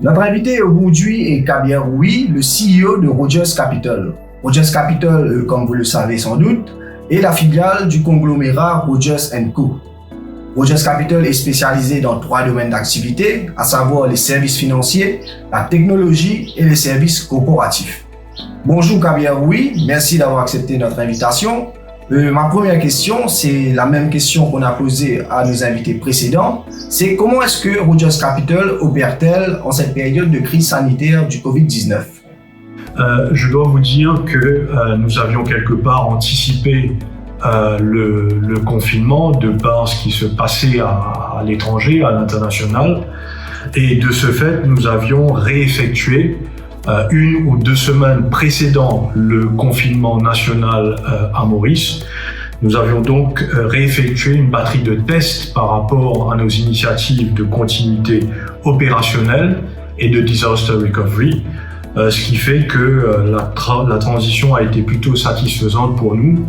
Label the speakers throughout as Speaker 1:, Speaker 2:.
Speaker 1: Notre invité aujourd'hui est Kabir Rouhi, le CEO de Rogers Capital. Rogers Capital, comme vous le savez sans doute, est la filiale du conglomérat Rogers & Co. Rogers Capital est spécialisé dans 3 domaines d'activité, à savoir les services financiers, la technologie et les services corporatifs. Bonjour Kabir Rouhi, merci d'avoir accepté notre invitation. Ma première question, c'est la même question qu'on a posée à nos invités précédents. C'est comment est-ce que Rogers Capital opère-t-elle en cette période de crise sanitaire du Covid-19 ?
Speaker 2: Je dois vous dire que nous avions quelque part anticipé le confinement de par ce qui se passait à l'étranger, à l'international. Et de ce fait, nous avions réeffectué 1 ou 2 semaines précédant le confinement national à Maurice. Nous avions donc réeffectué une batterie de tests par rapport à nos initiatives de continuité opérationnelle et de disaster recovery, ce qui fait que la transition a été plutôt satisfaisante pour nous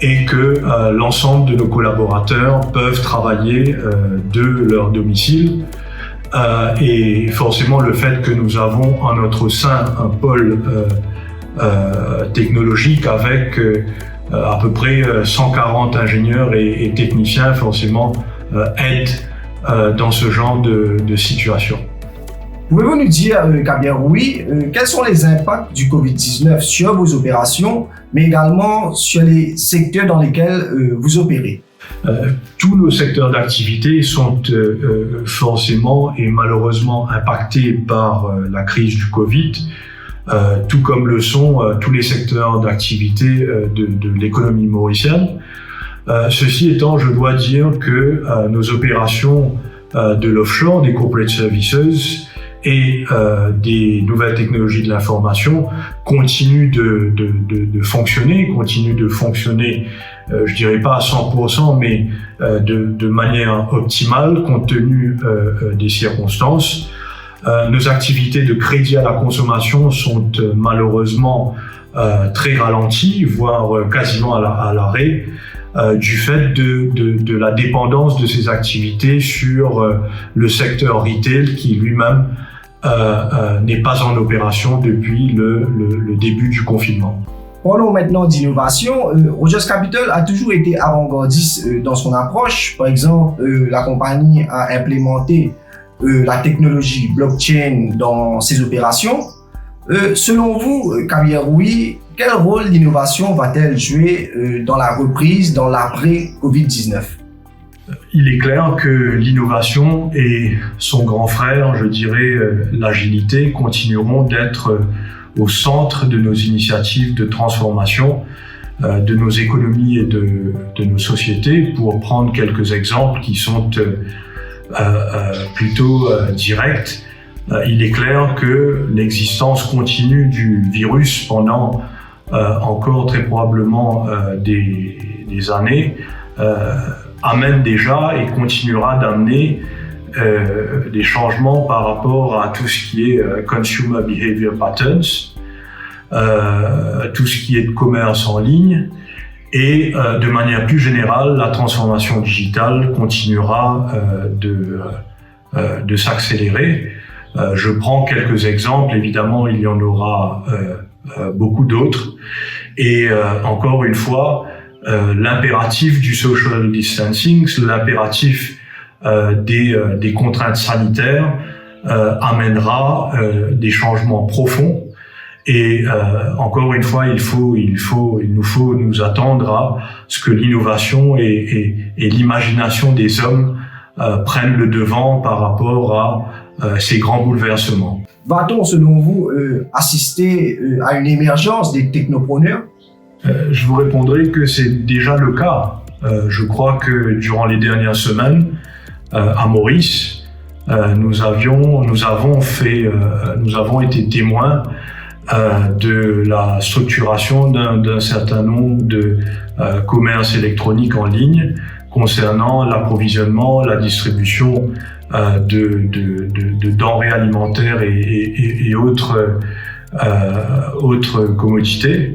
Speaker 2: et que l'ensemble de nos collaborateurs peuvent travailler de leur domicile. Et forcément, le fait que nous avons en notre sein un pôle technologique avec à peu près 140 ingénieurs et techniciens, forcément, aide dans ce genre de situation.
Speaker 1: Pouvez-vous nous dire, Kabir Rouhi, quels sont les impacts du Covid-19 sur vos opérations, mais également sur les secteurs dans lesquels vous opérez ?
Speaker 2: Tous nos secteurs d'activité sont forcément et malheureusement impactés par la crise du Covid, tout comme le sont tous les secteurs d'activité de l'économie mauricienne. Ceci étant, je dois dire que nos opérations de l'offshore, des corporate services et des nouvelles technologies de l'information continuent de fonctionner, je dirais pas à 100%, mais de manière optimale compte tenu des circonstances. Nos activités de crédit à la consommation sont malheureusement très ralenties, voire quasiment à l'arrêt, du fait de la dépendance de ces activités sur le secteur retail qui lui-même n'est pas en opération depuis le début du confinement.
Speaker 1: Parlons maintenant d'innovation. Rogers Capital a toujours été avant-gardiste dans son approche. Par exemple, la compagnie a implémenté la technologie blockchain dans ses opérations. Selon vous, Kabir Rouhi, quel rôle l'innovation va-t-elle jouer dans la reprise, dans l'après-Covid-19 ?
Speaker 2: Il est clair que l'innovation et son grand frère, je dirais l'agilité, continueront d'être au centre de nos initiatives de transformation de nos économies et de nos sociétés. Pour prendre quelques exemples qui sont plutôt directs, il est clair que l'existence continue du virus pendant encore très probablement des années amène déjà et continuera d'amener des changements par rapport à tout ce qui est consumer behavior patterns, tout ce qui est de commerce en ligne et de manière plus générale, la transformation digitale continuera de s'accélérer. Je prends quelques exemples, évidemment il y en aura beaucoup d'autres et encore une fois, l'impératif du social distancing, l'impératif des contraintes sanitaires amènera des changements profonds et encore une fois il nous faut nous attendre à ce que l'innovation et l'imagination des hommes prennent le devant par rapport à ces grands bouleversements.
Speaker 1: Va-t-on selon vous assister à une émergence des technopreneurs ?
Speaker 2: Je vous répondrai que c'est déjà le cas. Je crois que durant les dernières semaines, à Maurice, nous avons été témoins de la structuration d'un certain nombre de commerces électroniques en ligne concernant l'approvisionnement, la distribution de denrées alimentaires et autres commodités.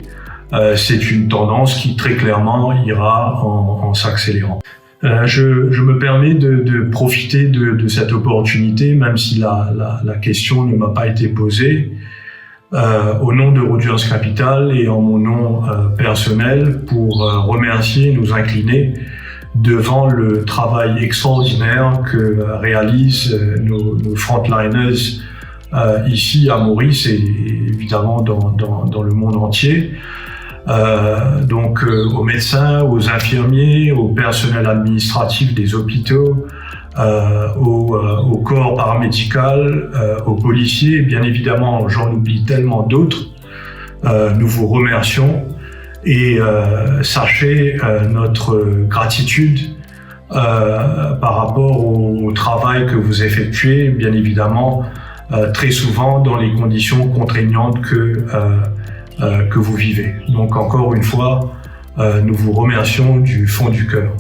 Speaker 2: C'est une tendance qui très clairement ira en s'accélérant. Je me permets de profiter de cette opportunité, même si la question ne m'a pas été posée, au nom de Rogers Capital et en mon nom personnel, pour remercier, nous incliner devant le travail extraordinaire que réalisent nos frontliners ici à Maurice et évidemment dans le monde entier. Donc aux médecins, aux infirmiers, au personnel administratif des hôpitaux, au corps paramédical, aux policiers, bien évidemment, j'en oublie tellement d'autres. Nous vous remercions et sachez notre gratitude par rapport au travail que vous effectuez, bien évidemment, très souvent dans les conditions contraignantes que vous vivez. Donc encore une fois, nous vous remercions du fond du cœur.